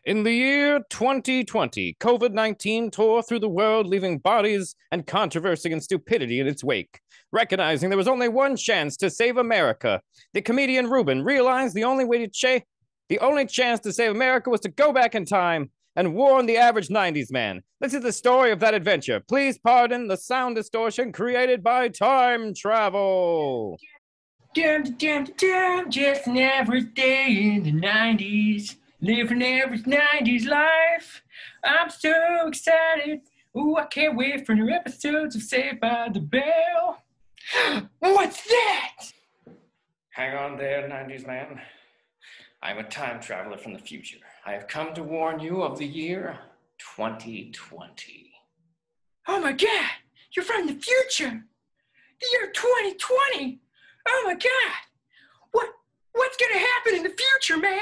In the year 2020, COVID-19 tore through the world, leaving bodies and controversy and stupidity in its wake. Recognizing there was only one chance to save America, the comedian Ruben realized the only chance to save America was to go back in time and warn the average 90s man. This is the story of that adventure. Please pardon the sound distortion created by time travel. Just an average day in the 90s. Living average 90s life. I'm so excited. Ooh, I can't wait for new episodes of Saved by the Bell. What's that? Hang on there, 90s man. I'm a time traveler from the future. I have come to warn you of the year 2020. Oh my God, you're from the future. The year 2020. Oh my God. What's gonna happen in the future, man?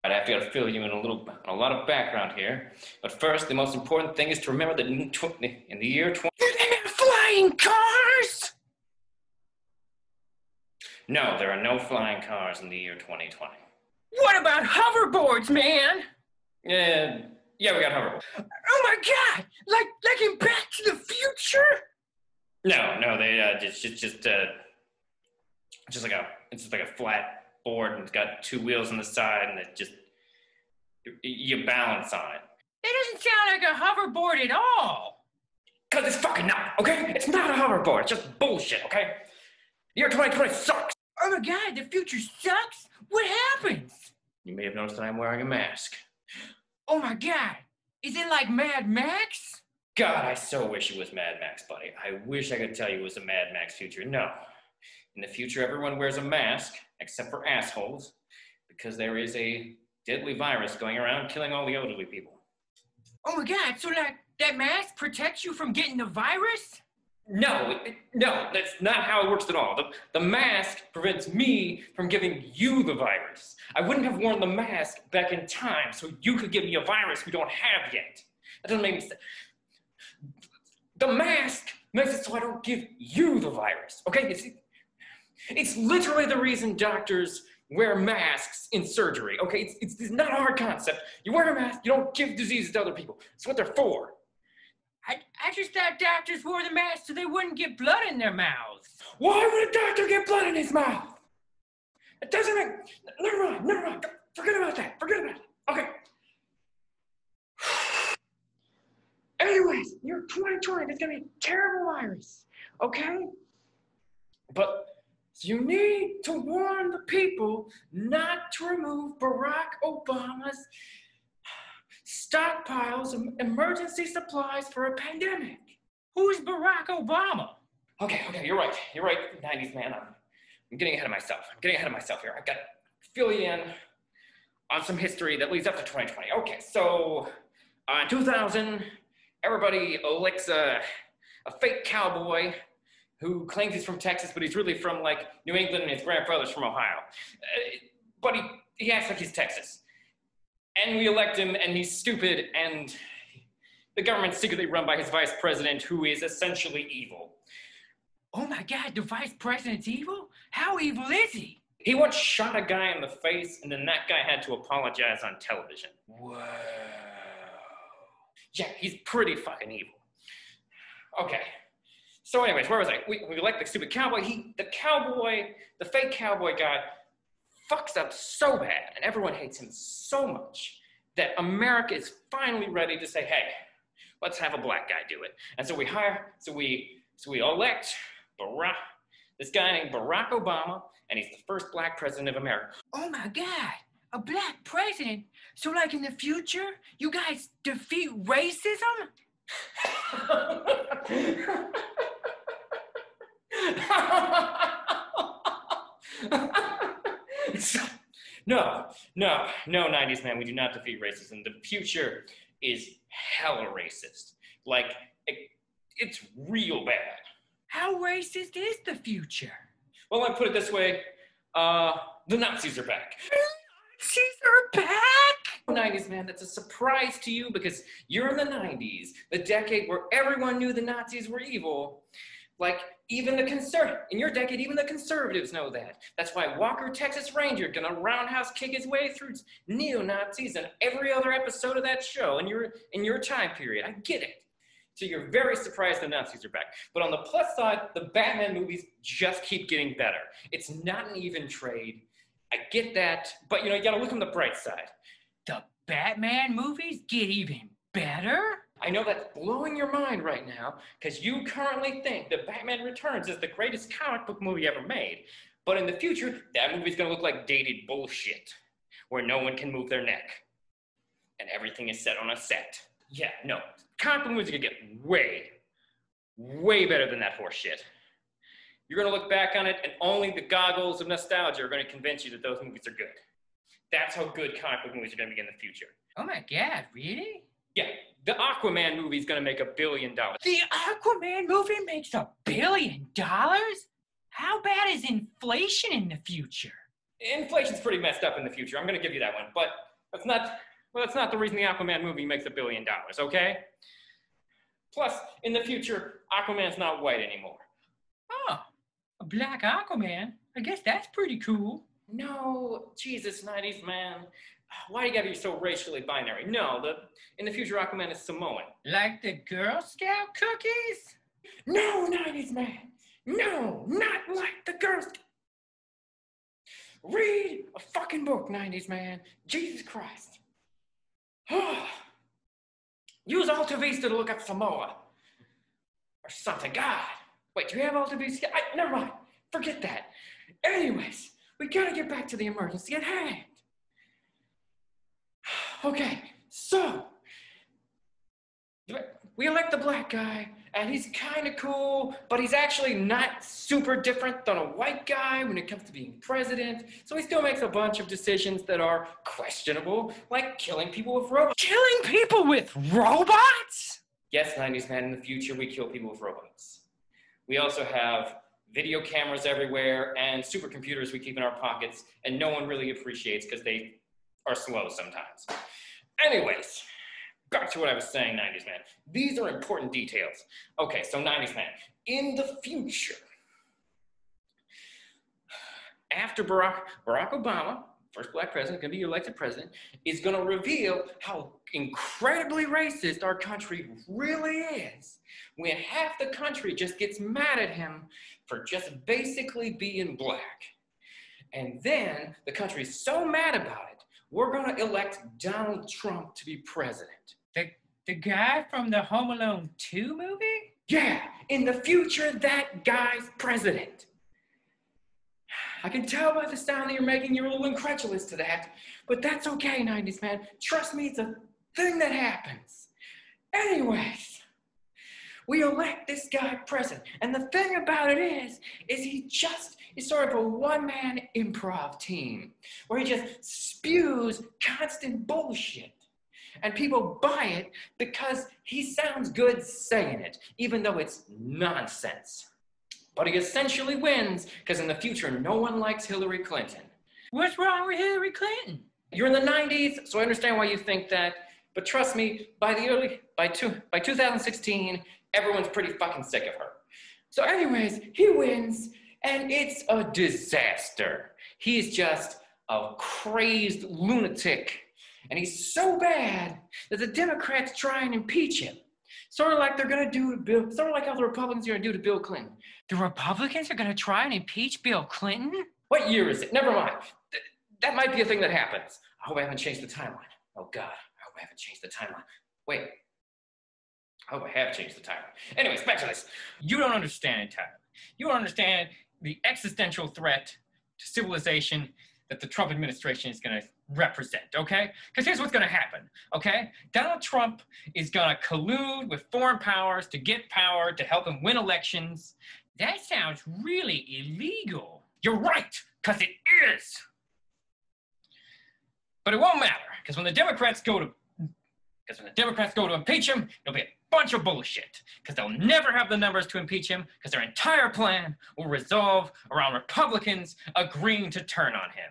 I'd have to fill you in a lot of background here. But first, the most important thing is to remember that in the year 20... Do they have flying cars? No, there are no flying cars in the year 2020. What about hoverboards, man? Yeah, we got hoverboards. Oh my God, like in Back to the Future? No, they it's just like a flat board and it's got two wheels on the side and you balance on it. It doesn't sound like a hoverboard at all. Cause it's fucking not, okay? It's not a hoverboard, it's just bullshit, okay? The year 2020 sucks. Oh my God, the future sucks? What happens? You may have noticed that I'm wearing a mask. Oh my God, is it like Mad Max? God, I so wish it was Mad Max, buddy. I wish I could tell you it was a Mad Max future. No. In the future, everyone wears a mask, except for assholes, because there is a deadly virus going around killing all the elderly people. Oh my God, so like that mask protects you from getting the virus? No, that's not how it works at all. The mask prevents me from giving you the virus. I wouldn't have worn the mask back in time so you could give me a virus we don't have yet. That doesn't make any sense. The mask makes it so I don't give you the virus, okay? It's literally the reason doctors wear masks in surgery, okay? It's not a hard concept. You wear a mask, you don't give diseases to other people. That's what they're for. I just thought doctors wore the mask so they wouldn't get blood in their mouths. Why would a doctor get blood in his mouth? It doesn't make... Never mind. Forget about that. Okay. Anyways, year 2020, there's gonna be a terrible virus, okay? But you need to warn the people not to remove Barack Obama's stockpiles of emergency supplies for a pandemic. Who's Barack Obama? Okay, you're right, 90s man. I'm getting ahead of myself. Here. I've got to fill you in on some history that leads up to 2020. Okay, so in 2000, everybody elects a fake cowboy who claims he's from Texas, but he's really from like New England and his grandfather's from Ohio. But he acts like he's Texas. And we elect him and he's stupid and the government's secretly run by his vice president who is essentially evil. Oh my God, the vice president's evil? How evil is he? He once shot a guy in the face and then that guy had to apologize on television. Whoa. Yeah, he's pretty fucking evil. Okay. So anyways, where was I? We elect the stupid cowboy. The fake cowboy guy fucks up so bad and everyone hates him so much that America is finally ready to say, hey, let's have a black guy do it. And so we elect this guy named Barack Obama, and he's the first black president of America. Oh my God, a black president? So like in the future, you guys defeat racism? No, 90s man, we do not defeat racism. The future is hella racist. Like, it's real bad. How racist is the future? Well, I put it this way, the Nazis are back. Nazis are back? 90s man, that's a surprise to you because you're in the 90s, the decade where everyone knew the Nazis were evil. Like, Even in your decade, even the conservatives know that. That's why Walker, Texas Ranger, gonna roundhouse kick his way through neo-Nazis in every other episode of that show in your time period. I get it. So you're very surprised the Nazis are back. But on the plus side, the Batman movies just keep getting better. It's not an even trade. I get that, but you gotta look on the bright side. The Batman movies get even better? I know that's blowing your mind right now, because you currently think that Batman Returns is the greatest comic book movie ever made. But in the future, that movie's gonna look like dated bullshit, where no one can move their neck. And everything is set on a set. Yeah, no, comic book movies are gonna get way, way better than that horse shit. You're gonna look back on it, and only the goggles of nostalgia are gonna convince you that those movies are good. That's how good comic book movies are gonna be in the future. Oh my God, really? Yeah, the Aquaman movie is going to make $1 billion. The Aquaman movie makes $1 billion? How bad is inflation in the future? Inflation's pretty messed up in the future. I'm going to give you that one. But that's not the reason the Aquaman movie makes $1 billion, okay? Plus, in the future, Aquaman's not white anymore. Oh, a black Aquaman? I guess that's pretty cool. No, Jesus, 90s, man. Why do you gotta be so racially binary? No, in the future, Aquaman is Samoan. Like the Girl Scout cookies? No, 90s man. No, not like the Girl Scout. Read a fucking book, 90s man. Jesus Christ. Use Alta Vista to look up Samoa. Or something. God. Wait, do you have Alta Vista? Never mind. Forget that. Anyways, we gotta get back to the emergency at hand. Okay, so we elect the black guy, and he's kind of cool, but he's actually not super different than a white guy when it comes to being president. So he still makes a bunch of decisions that are questionable, like killing people with robots. Killing people with robots? Yes, 90s man, in the future we kill people with robots. We also have video cameras everywhere and supercomputers we keep in our pockets, and no one really appreciates because they are slow sometimes. Anyways, back to what I was saying, 90s man. These are important details. Okay, so 90s man, in the future, after Barack Obama, first black president, gonna be elected president, is gonna reveal how incredibly racist our country really is, when half the country just gets mad at him for just basically being black. And then the country's so mad about it, we're gonna elect Donald Trump to be president. The guy from the Home Alone 2 movie? Yeah, in the future, that guy's president. I can tell by the sound that you're making, you're a little incredulous to that, but that's okay, 90s man. Trust me, it's a thing that happens. Anyways, we elect this guy president, and the thing about it is he just is sort of a one-man improv team where he just spews constant bullshit. And people buy it because he sounds good saying it, even though it's nonsense. But he essentially wins because in the future, no one likes Hillary Clinton. What's wrong with Hillary Clinton? You're in the 90s, so I understand why you think that. But trust me, by 2016, everyone's pretty fucking sick of her. So anyways, he wins, and it's a disaster. He's just a crazed lunatic. And he's so bad that the Democrats try and impeach him. Sort of like they're gonna do to Bill, sort of like how the Republicans are gonna do to Bill Clinton. The Republicans are gonna try and impeach Bill Clinton? What year is it? Never mind. That might be a thing that happens. I hope I haven't changed the timeline. Oh God, I hope I haven't changed the timeline. Wait, I hope I have changed the timeline. Anyways, back to this. You don't understand it, Tyler. You don't understand the existential threat to civilization that the Trump administration is gonna represent, okay? Because here's what's gonna happen, okay? Donald Trump is gonna collude with foreign powers to get power to help him win elections. That sounds really illegal. You're right, because it is. But it won't matter, because when the Democrats go to impeach him, it'll be a bunch of bullshit, because they'll never have the numbers to impeach him, because their entire plan will resolve around Republicans agreeing to turn on him.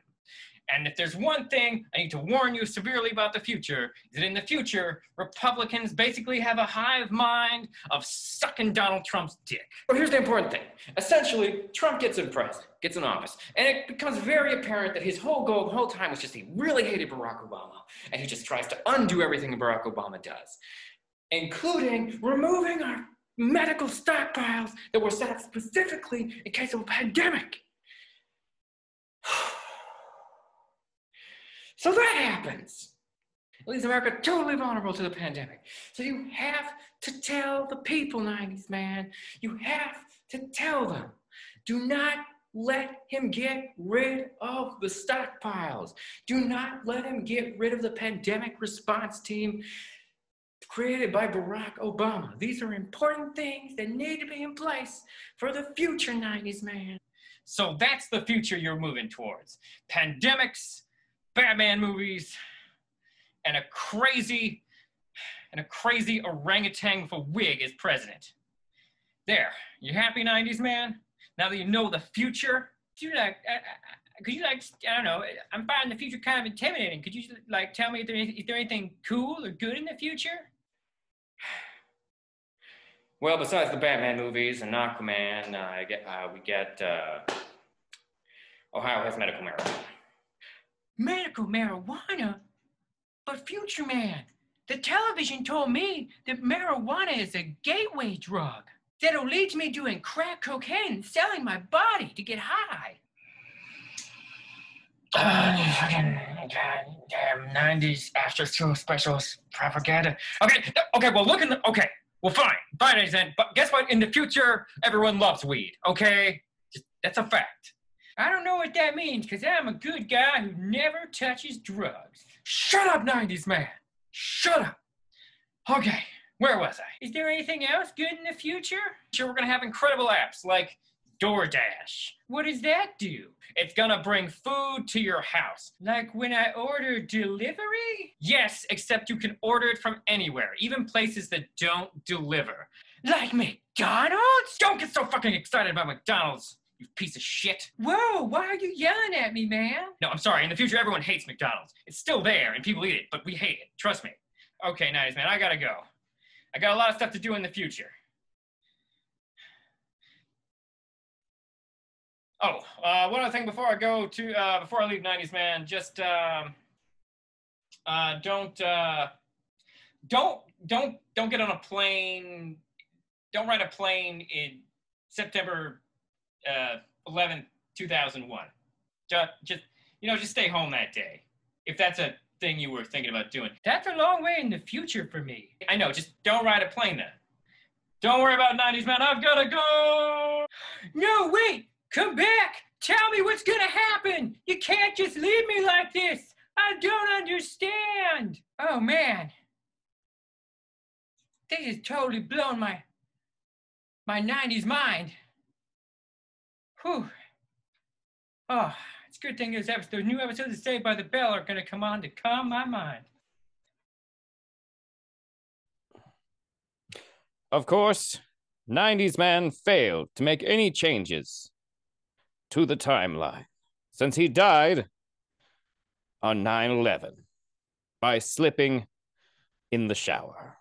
And if there's one thing I need to warn you severely about the future, is that in the future, Republicans basically have a hive mind of sucking Donald Trump's dick. But here's the important thing. Essentially, Trump gets in office, and it becomes very apparent that his whole goal the whole time was just he really hated Barack Obama, and he just tries to undo everything Barack Obama does, including removing our medical stockpiles that were set up specifically in case of a pandemic. So that happens. It leaves America totally vulnerable to the pandemic. So you have to tell the people, 90s man. You have to tell them. Do not let him get rid of the stockpiles. Do not let him get rid of the pandemic response team created by Barack Obama. These are important things that need to be in place for the future, 90s man. So that's the future you're moving towards. Pandemics, Batman movies, and a crazy orangutan with a wig as president. There, you happy, 90s man? Now that you know the future, could you I don't know, I'm finding the future kind of intimidating. Could you tell me is there anything cool or good in the future? Well, besides the Batman movies and Aquaman, we get Ohio has medical marijuana. Medical marijuana? But future man, the television told me that marijuana is a gateway drug that'll lead to me doing crack cocaine and selling my body to get high. Damn 90s after school specials propaganda. Okay, well, fine, then. But guess what? In the future, everyone loves weed, okay? That's a fact. I don't know what that means, because I'm a good guy who never touches drugs. Shut up, 90s man. Shut up. Okay, where was I? Is there anything else good in the future? Sure, we're going to have incredible apps like DoorDash. What does that do? It's going to bring food to your house. Like when I order delivery? Yes, except you can order it from anywhere, even places that don't deliver. Like McDonald's? Don't get so fucking excited about McDonald's, you piece of shit. Whoa, why are you yelling at me, man? No, I'm sorry. In the future, everyone hates McDonald's. It's still there, and people eat it, but we hate it. Trust me. Okay, 90s, man, I gotta go. I got a lot of stuff to do in the future. Oh, one other thing before I go to, before I leave 90s, man, just, don't get on a plane. Don't ride a plane in September 11th, 2001. Just stay home that day. If that's a thing you were thinking about doing. That's a long way in the future for me. I know, just don't ride a plane then. Don't worry about 90s, man, I've gotta go! No, wait! Come back! Tell me what's gonna happen! You can't just leave me like this! I don't understand! Oh, man. This has totally blown my 90s mind. Whew. Oh, it's a good thing those new episodes of Saved by the Bell are going to come on to calm my mind. Of course, 90s man failed to make any changes to the timeline since he died on 9/11 by slipping in the shower.